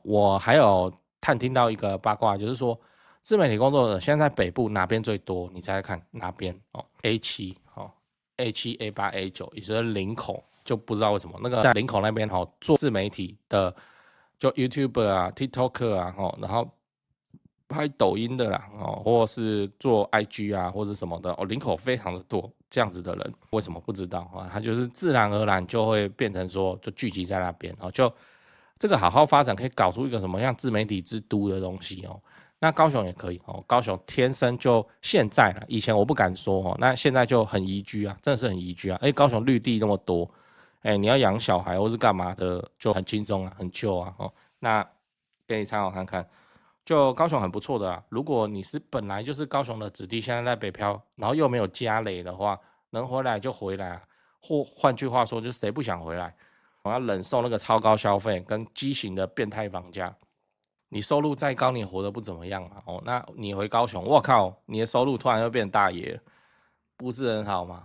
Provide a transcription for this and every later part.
我还有探听到一个八卦，就是说自媒体工作者现在在北部哪边最多？你猜猜看哪边？A7A7 A8 A9，也就是林口，就不知道为什么那个在林口那边做自媒体的，就 YouTuber 啊、TikToker 啊，然后拍抖音的啦，或是做 IG 啊或者什么的，林口非常的多这样子的人，为什么不知道啊？他就是自然而然就会变成说，就聚集在那边，就这个好好发展，可以搞出一个什么像自媒体之都的东西哦。那高雄也可以哦，高雄天生就现在啦，以前我不敢说哦，那现在就很宜居啊，真的是很宜居啊。高雄绿地那么多，你要养小孩或是干嘛的，就很轻松啊，很 chill 啊。那给你参考看看，就高雄很不错的啊。如果你是本来就是高雄的子弟，现在在北漂，然后又没有家累的话，能回来就回来啊。或换句话说，就是谁不想回来？我要忍受那个超高消费跟畸形的变态房价。你收入再高，你活得不怎么样嘛。那你回高雄，我靠，你的收入突然又变大爷，不是很好吗？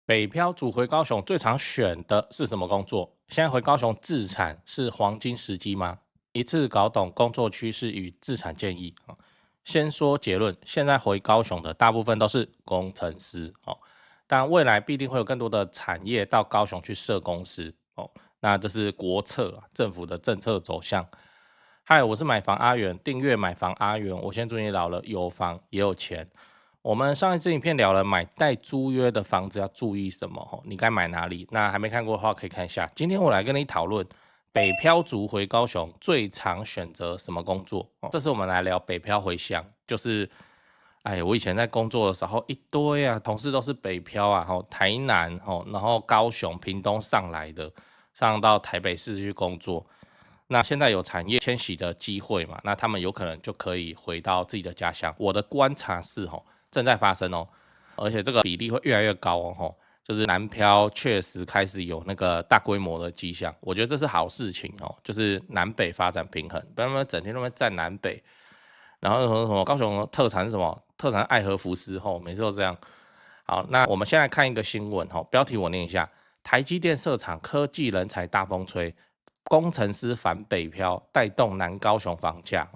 北漂族回高雄最常选的是什么工作？现在回高雄自产是黄金时机吗？一次搞懂工作趋势与自产建议。先说结论，现在回高雄的大部分都是工程师但未来必定会有更多的产业到高雄去设公司那这是国策政府的政策走向。嗨，我是买房阿元，订阅买房阿元。我先祝你老了有房也有钱。我们上一支影片聊了买带租约的房子要注意什么你该买哪里？那还没看过的话可以看一下。今天我来跟你讨论北漂族回高雄最常选择什么工作？这次我们来聊北漂回乡，就是我以前在工作的时候一堆啊，同事都是北漂啊，台南然后高雄、屏东上来的，上到台北市去工作。那现在有产业迁徙的机会嘛？那他们有可能就可以回到自己的家乡。我的观察是正在发生而且这个比例会越来越高就是南漂确实开始有那个大规模的迹象，我觉得这是好事情就是南北发展平衡，不然他们整天都在站南北，然后什么高雄特产是什么？特产爱河福斯每次都这样。好，那我们先来看一个新闻标题我念一下：台积电设厂，科技人才大风吹，工程师返北漂，带动南高雄房价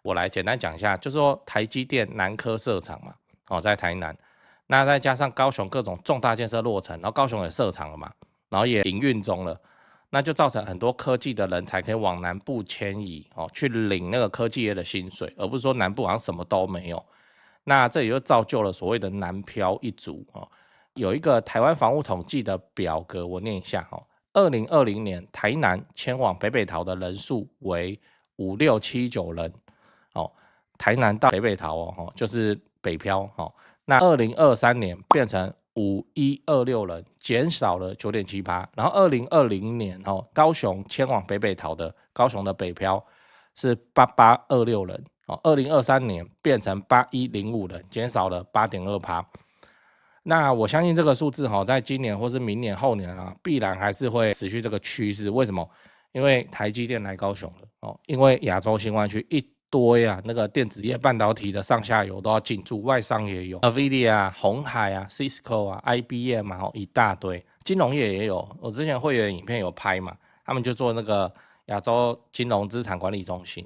我来简单讲一下，就是说台积电南科设厂嘛在台南，那再加上高雄各种重大建设落成，然后高雄也设厂了嘛，然后也营运中了，那就造成很多科技的人才可以往南部迁移去领那个科技业的薪水，而不是说南部好像什么都没有。那这也就造就了所谓的南漂一族有一个台湾房屋统计的表格，我念一下2020年台南迁往北北桃的人数为5679人台南到北北桃就是北漂那2023年变成5126人，减少了9.78%。然后2020年高雄迁往北北桃的高雄的北漂是8826人2023年变成8105人，减少了8.2%。那我相信这个数字在今年或是明年后年必然还是会持续这个趋势。为什么？因为台积电来高雄了因为亚洲新湾区一堆那个电子业半导体的上下游都要进驻，外商也有 NVIDIA、鸿海Cisco IBM 一大堆，金融业也有。我之前会员影片有拍嘛，他们就做那个亚洲金融资产管理中心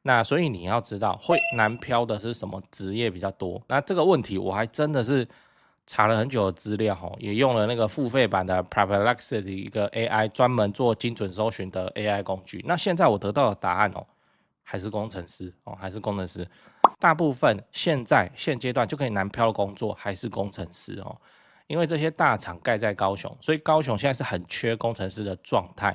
那所以你要知道，会南漂的是什么职业比较多？那这个问题我还真的是查了很久的资料也用了那个付费版的 Perplexity 一个 AI 专门做精准搜寻的 AI 工具。那现在我得到的答案还是工程师还是工程师。大部分现阶段就可以南漂的工作还是工程师因为这些大厂盖在高雄，所以高雄现在是很缺工程师的状态。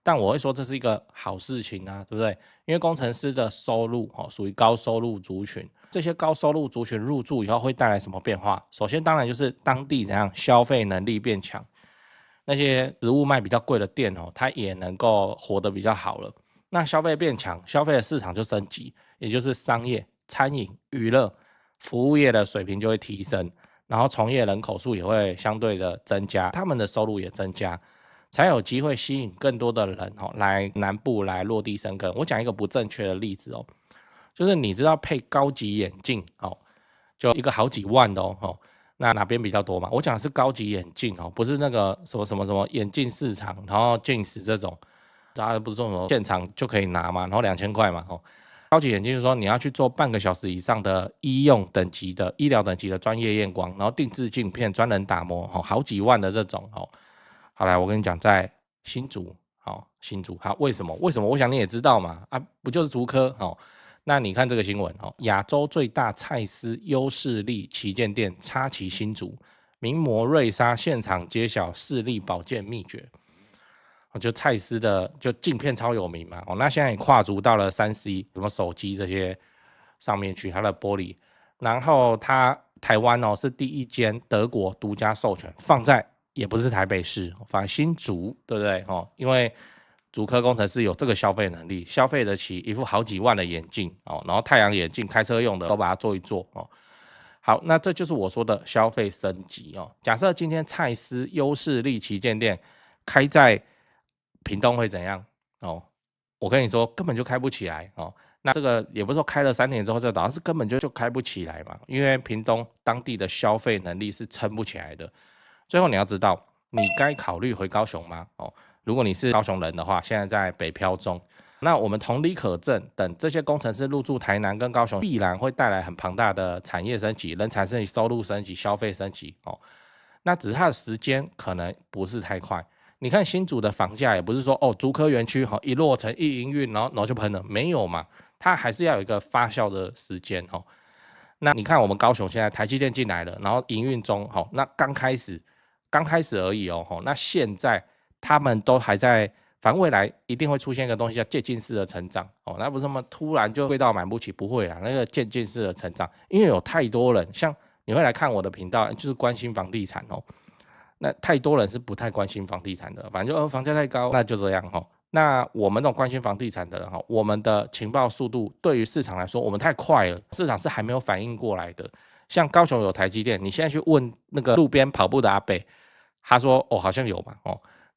但我会说这是一个好事情对不对？因为工程师的收入属于高收入族群，这些高收入族群入驻以后会带来什么变化？首先当然就是当地怎样消费能力变强，那些食物卖比较贵的店它也能够活得比较好了。那消费变强，消费的市场就升级，也就是商业、餐饮、娱乐、服务业的水平就会提升，然后从业人口数也会相对的增加，他们的收入也增加，才有机会吸引更多的人来南部来落地生根。我讲一个不正确的例子就是你知道配高级眼镜就一个好几万的那哪边比较多嘛？我讲的是高级眼镜哦，不是那个什么眼镜市场，然后近视这种，大家不是说什么现场就可以拿嘛，然后2000块嘛哦。高级眼镜就是说你要去做半个小时以上的医疗等级的专业验光，然后定制镜片、专人打磨，好几万的这种哦。好来，我跟你讲，在新竹，新竹好，为什么？我想你也知道嘛，不就是竹科哦？那你看这个新闻哦，亚洲最大蔡司优视力旗舰店插旗新竹，名模瑞莎现场揭晓视力保健秘诀。就蔡司的就镜片超有名嘛，那现在也跨足到了3C 什么手机这些上面去，它的玻璃，然后它台湾是第一间德国独家授权，放在也不是台北市，放在新竹，对不对因为竹科工程师有这个消费能力，消费得起一副好几万的眼镜然后太阳眼镜开车用的都把它做一做好，那这就是我说的消费升级假设今天蔡司优视力旗舰店开在屏东会怎样我跟你说，根本就开不起来那这个也不是说开了3年之后就倒，是根本就开不起来嘛，因为屏东当地的消费能力是撑不起来的。最后你要知道，你该考虑回高雄吗？如果你是高雄人的话，现在在北漂中，那我们同理可证，等这些工程师入驻台南跟高雄，必然会带来很庞大的产业升级、人才升级、收入升级、消费升级那只是它的时间可能不是太快。你看新竹的房价也不是说竹科园区一落成一营运，然后就喷了，没有嘛，它还是要有一个发酵的时间那你看我们高雄现在台积电进来了，然后营运中那刚开始而已那现在他们都还在，反正未来一定会出现一个东西叫渐进式的成长那不是什么突然就贵到买不起，不会啦，那个渐进式的成长，因为有太多人，像你会来看我的频道，就是关心房地产那太多人是不太关心房地产的，反正就房价太高，那就这样那我们这种关心房地产的人我们的情报速度对于市场来说，我们太快了，市场是还没有反应过来的。像高雄有台积电，你现在去问那个路边跑步的阿伯，他说好像有嘛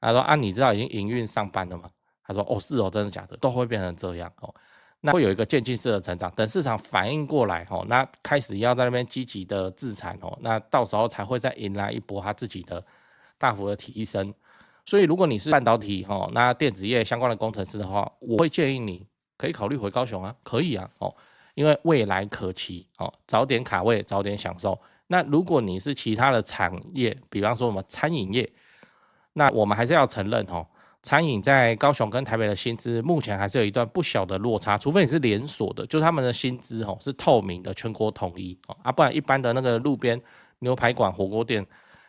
他说你知道已经营运上班了吗？他说是真的假的？都会变成这样那会有一个渐进式的成长，等市场反应过来那开始要在那边积极的自产那到时候才会再迎来一波他自己的大幅的提升。所以如果你是半导体那电子业相关的工程师的话，我会建议你可以考虑回高雄啊，可以啊因为未来可期早点卡位，早点享受。那如果你是其他的产业，比方说我们餐饮业，那我们还是要承认餐饮在高雄跟台北的薪资目前还是有一段不小的落差，除非你是连锁的，就是他们的薪资是透明的，全国统一不然一般的那个路边牛排馆、火锅店，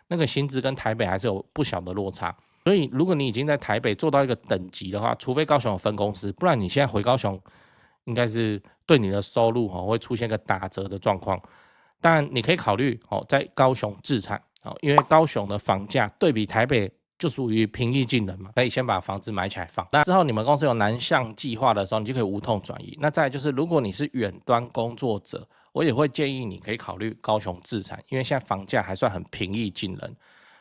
那个薪资跟台北还是有不小的落差。所以如果你已经在台北做到一个等级的话，除非高雄有分公司，不然你现在回高雄，应该是对你的收入会出现一个打折的状况。当然你可以考虑在高雄置产因为高雄的房价对比台北就属于平易近人嘛，可以先把房子买起来放。那之后你们公司有南向计划的时候，你就可以无痛转移。那再来就是，如果你是远端工作者，我也会建议你可以考虑高雄置产，因为现在房价还算很平易近人。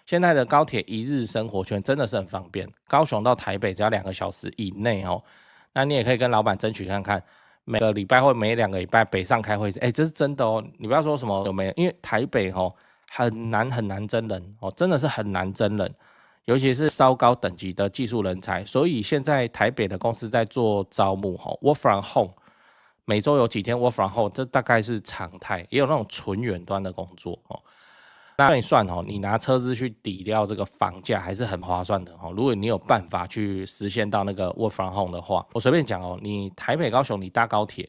现在的高铁一日生活圈真的是很方便，高雄到台北只要2个小时以内那你也可以跟老板争取看看，每个礼拜或每2个礼拜北上开会，这是真的你不要说什么有没有，因为台北很难真人真的是很难真人。尤其是稍高等级的技术人才，所以现在台北的公司在做招募，work from home， 每周有几天 work from home， 这大概是常态，也有那种纯远端的工作那你算你拿车资去抵掉这个房价还是很划算的如果你有办法去实现到那个 work from home 的话，我随便讲你台北高雄你搭高铁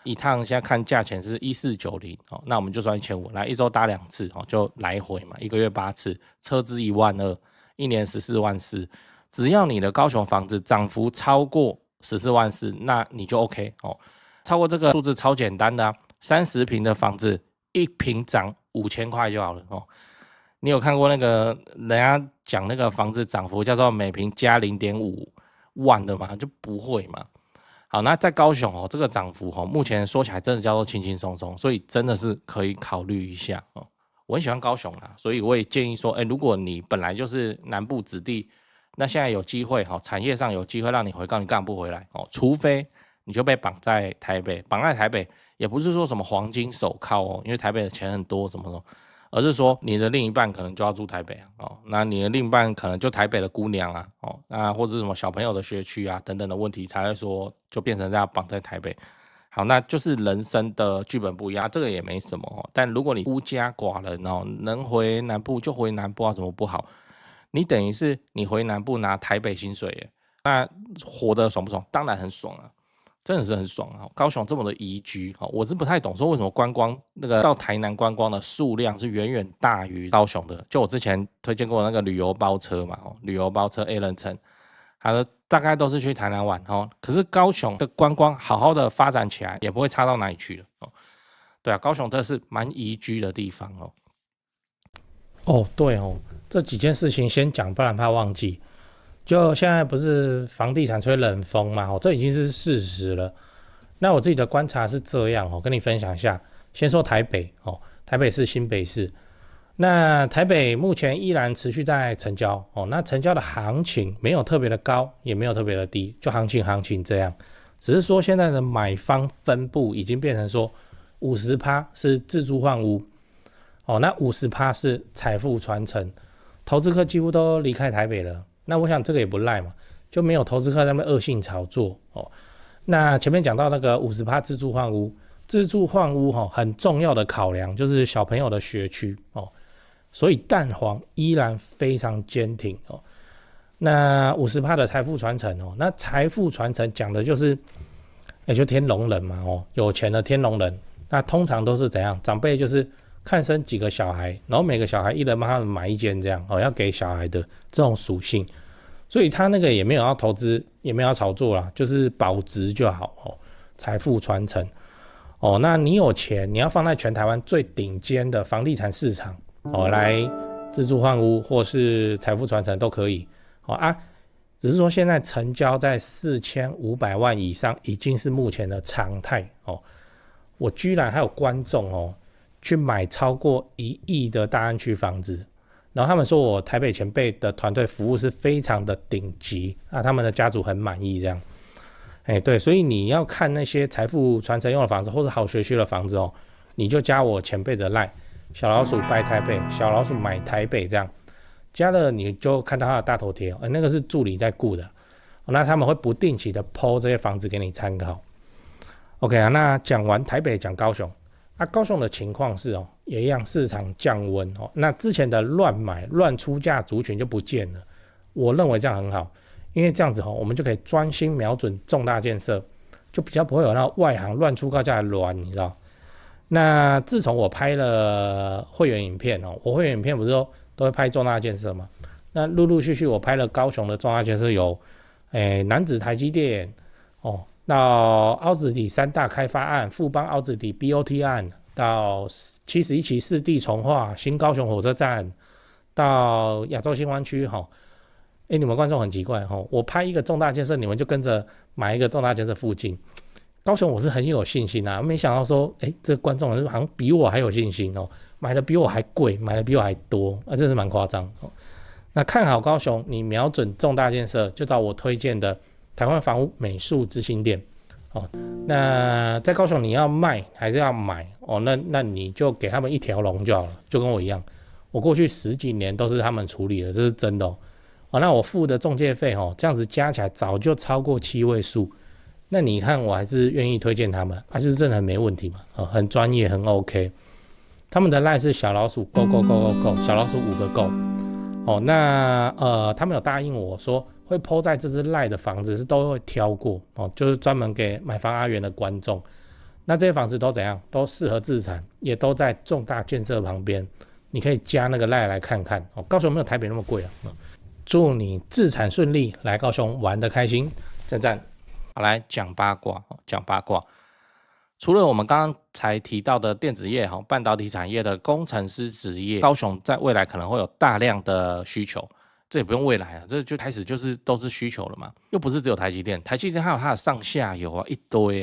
一趟现在看价钱是1490那我们就算1500，来一周搭2次就来回嘛，1个月8次，车资12000。1年14万4，只要你的高雄房子涨幅超过14万4，那你就 OK 超过这个数字超简单的30坪的房子，1坪涨5000块就好了你有看过那个人家讲那个房子涨幅叫做每坪加0.5万的吗？就不会嘛。好，那在高雄这个涨幅目前说起来真的叫做轻轻松松，所以真的是可以考虑一下我很喜欢高雄啦，所以我也建议说，如果你本来就是南部子弟，那现在有机会产业上有机会让你回高，你干嘛不回来除非你就被绑在台北，绑在台北也不是说什么黄金手铐因为台北的钱很多什么而是说你的另一半可能就要住台北那你的另一半可能就台北的姑娘那或者什么小朋友的学区等等的问题，才会说就变成要绑在台北。好，那就是人生的剧本不一样，这个也没什么但如果你孤家寡人能回南部就回南部怎么不好？你等于是你回南部拿台北薪水耶，那活得爽不爽？当然很爽真的是很爽高雄这么的宜居我是不太懂说为什么观光那个到台南观光的数量是远远大于高雄的。就我之前推荐过那个旅游包车嘛旅游包车 A 人乘，它大概都是去台南玩可是高雄的观光好好的发展起来，也不会差到哪里去了对高雄这是蛮宜居的地方对这几件事情先讲，不然怕忘记。就现在不是房地产吹冷风嘛这已经是事实了。那我自己的观察是这样跟你分享一下。先说台北台北市、新北市。那台北目前依然持续在成交那成交的行情没有特别的高，也没有特别的低，就行情这样。只是说现在的买方分布已经变成说 50% 是自住换屋那 50% 是财富传承，投资客几乎都离开台北了。那我想这个也不赖嘛，就没有投资客在那边恶性炒作那前面讲到那个 50% 自住换屋，自住换屋很重要的考量就是小朋友的学区所以蛋黄依然非常坚挺那 50% 的财富传承那财富传承讲的就是就天龙人嘛有钱的天龙人。那通常都是怎样？长辈就是看生几个小孩，然后每个小孩一人帮他们买一间这样要给小孩的这种属性。所以他那个也没有要投资，也没有要炒作啦，就是保值就好财富传承那你有钱，你要放在全台湾最顶尖的房地产市场来自住换屋或是财富传承都可以只是说现在成交在4500万以上已经是目前的常态我居然还有观众去买超过1亿的大安区房子，然后他们说我台北前辈的团队服务是非常的顶级他们的家族很满意这样对，所以你要看那些财富传承用的房子或者好学区的房子你就加我前辈的 LINE 小老鼠拜台北，小老鼠买台北这样加了，你就看到他的大头贴那个是助理在顾的那他们会不定期的 po 这些房子给你参考。OK 那讲完台北，讲高雄高雄的情况是也一样，市场降温那之前的乱买乱出价族群就不见了。我认为这样很好，因为这样子我们就可以专心瞄准重大建设，就比较不会有那外行乱出高价的乱，你知道。那自从我拍了会员影片我会员影片不是都会拍重大建设吗？那陆陆续续我拍了高雄的重大建设有楠梓台积电到凹子底3大开发案，富邦凹子底 BOT 案，到71期4地重划，新高雄火车站，到亚洲新湾区你们观众很奇怪我拍一个重大建设，你们就跟着买一个重大建设附近。高雄我是很有信心没想到说这个观众好像比我还有信心买的比我还贵，买的比我还多真是蛮夸张那看好高雄，你瞄准重大建设，就找我推荐的台湾房屋美术之星店那在高雄你要卖还是要买那你就给他们一条龙就好了，就跟我一样，我过去10几年都是他们处理的，这是真的那我付的中介费这样子加起来早就超过7位数，那你看我还是愿意推荐他们就是真的很没问题嘛很专业，很 OK。 他们的 LINE 是小老鼠 go go go go go， 小老鼠5个 go 那他们有答应我说会 po 在这支 LINE 的房子是都会挑过就是专门给买房阿元的观众。那这些房子都怎样？都适合自产，也都在重大建设旁边，你可以加那个 LINE 来看看高雄没有台北那么贵祝你自产顺利，来高雄玩得开心，赞赞。好，来讲八卦，讲八卦。除了我们刚刚才提到的电子业半导体产业的工程师职业，高雄在未来可能会有大量的需求。这也不用未来这就开始就是都是需求了嘛，又不是只有台积电，台积电还有它的上下游一堆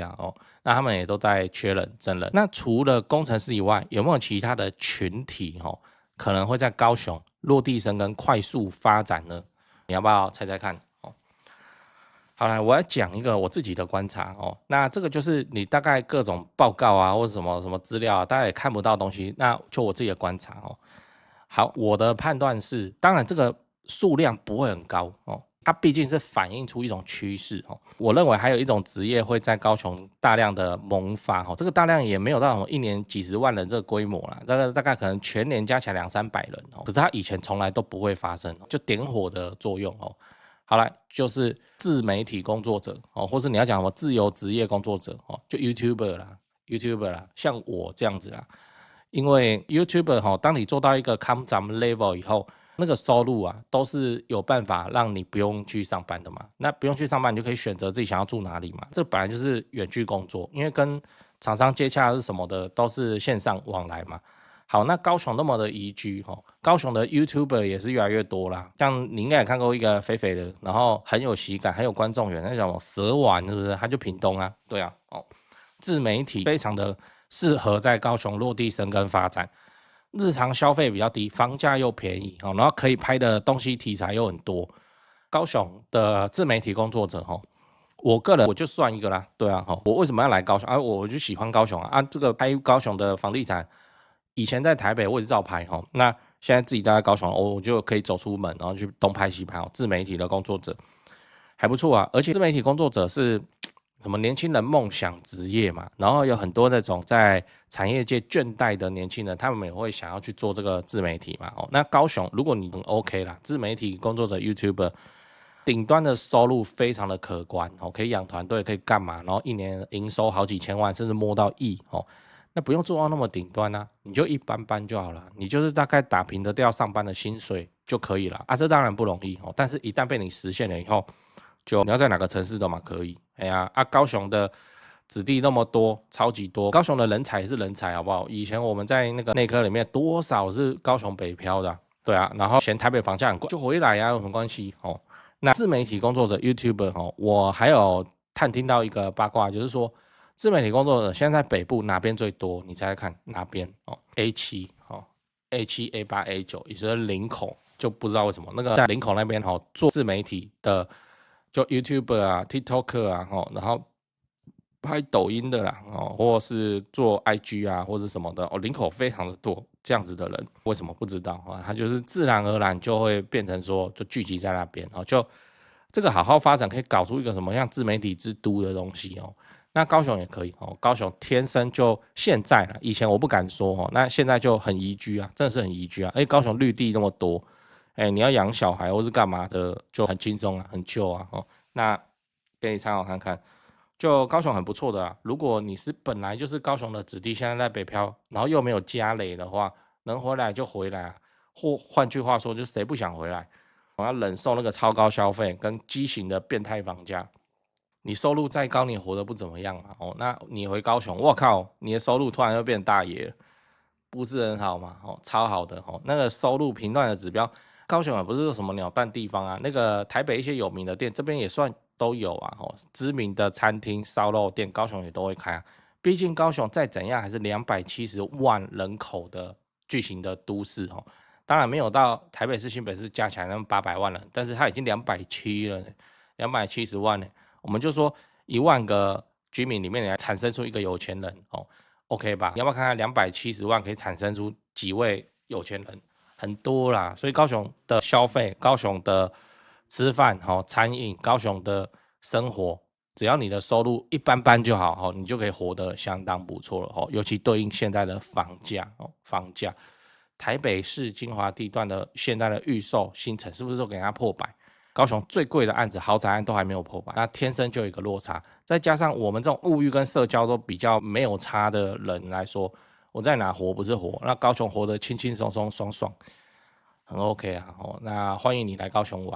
那他们也都在缺人真人。那除了工程师以外，有没有其他的群体可能会在高雄落地生根快速发展呢？你要不要猜猜看好了，我要讲一个我自己的观察哦。那这个就是你大概各种报告啊，或者什么什么资料啊，大概也看不到的东西。那就我自己的观察哦。好，我的判断是，当然这个数量不会很高哦，它毕竟是反映出一种趋势哦。我认为还有一种职业会在高雄大量的萌发哦，这个大量也没有到一年几十万人这个规模啦，大概可能全年加起来200-300人哦，可是它以前从来都不会发生，就点火的作用哦。好来，就是自媒体工作者哦，或是你要讲什么自由职业工作者哦，就 YouTuber 啦，像我这样子啦。因为 YouTuber 哈，当你做到一个 come 咱们 level 以后，那个收入啊，都是有办法让你不用去上班的嘛。那不用去上班，你就可以选择自己想要住哪里嘛。这本来就是远距工作，因为跟厂商接洽是什么的，都是线上往来嘛。好，那高雄那么的宜居哈，高雄的 YouTuber 也是越来越多啦。像你应该也看过一个肥肥的，然后很有喜感，很有观众缘，那种蛇丸是不是？他就屏东啊，对啊，哦，自媒体非常的适合在高雄落地生根发展，日常消费比较低，房价又便宜哦，然后可以拍的东西题材又很多。高雄的自媒体工作者哈，我个人我就算一个啦，对啊，我为什么要来高雄啊？我就喜欢高雄啊，这个拍高雄的房地产。以前在台北我也是照拍哈，那现在自己待在高雄，我就可以走出门，然后去东拍西拍哦。自媒体的工作者还不错啊，而且自媒体工作者是什么年轻人梦想职业嘛，然后有很多那种在产业界倦怠的年轻人，他们也会想要去做这个自媒体嘛。哦，那高雄如果你很 OK 啦，自媒体工作者 YouTuber 顶端的收入非常的可观哦，可以养团队，可以干嘛，然后一年营收好几千万，甚至摸到亿哦。那不用做到那么顶端啊，你就一般般就好了，你就是大概打平得掉上班的薪水就可以了啊。这当然不容易哦，但是一旦被你实现了以后，就你要在哪个城市都嘛可以。哎呀啊，高雄的子弟那么多，超级多，高雄的人才也是人才，好不好？以前我们在那个内科里面，多少是高雄北漂的啊，对啊，然后嫌台北房价很贵，就回来呀，有什么关系哦？那自媒体工作者 YouTuber 哦，我还有探听到一个八卦，就是说。自媒体工作者现在在北部哪边最多？你猜猜看哪边？哦，A7哦，A7、A8、A9，也就是林口，就不知道为什么那个在林口那边哦，做自媒体的就 YouTuber 啊、TikToker 啊，哦，然后拍抖音的啦，哦，或是做 IG 啊或者什么的，哦，林口非常的多这样子的人，为什么不知道啊？他就是自然而然就会变成说，就聚集在那边，哦，就这个好好发展，可以搞出一个什么像自媒体之都的东西哦。那高雄也可以哦，高雄天生就现在了，以前我不敢说哦，那现在就很宜居啊，真的是很宜居啊。高雄绿地那么多，你要养小孩或是干嘛的就很轻松啊，很 chill 啊哦。那给你参考看看，就高雄很不错的啊。如果你是本来就是高雄的子弟，现在在北漂，然后又没有家累的话，能回来就回来啊。或换句话说，就是谁不想回来？我要忍受那个超高消费跟畸形的变态房价。你收入再高，你活得不怎么样嘛？哦，那你回高雄，我靠，你的收入突然又变大爷了，不是很好吗？哦，超好的哦，那个收入频段的指标，高雄也不是什么鸟蛋地方啊，那个台北一些有名的店，这边也算都有啊。哦，知名的餐厅、烧肉店，高雄也都会开啊。毕竟高雄再怎样还是270万人口的巨型的都市哦，当然没有到台北市、新北市加起来那么800万人，但是它已经270了，270万呢。我们就说1万个居民里面来产生出一个有钱人哦 ，OK 吧？你要不要看看270万可以产生出几位有钱人？很多啦，所以高雄的消费、高雄的吃饭、餐饮、高雄的生活，只要你的收入一般般就好，你就可以活得相当不错了哦。尤其对应现在的房价哦，房价，台北市精华地段的现在的预售新城是不是都给人家破百？高雄最贵的案子，豪宅案都还没有破百，那天生就有一个落差。再加上我们这种物欲跟社交都比较没有差的人来说，我在哪活不是活？那高雄活得轻轻松松、爽爽，很 OK 啊。那欢迎你来高雄玩。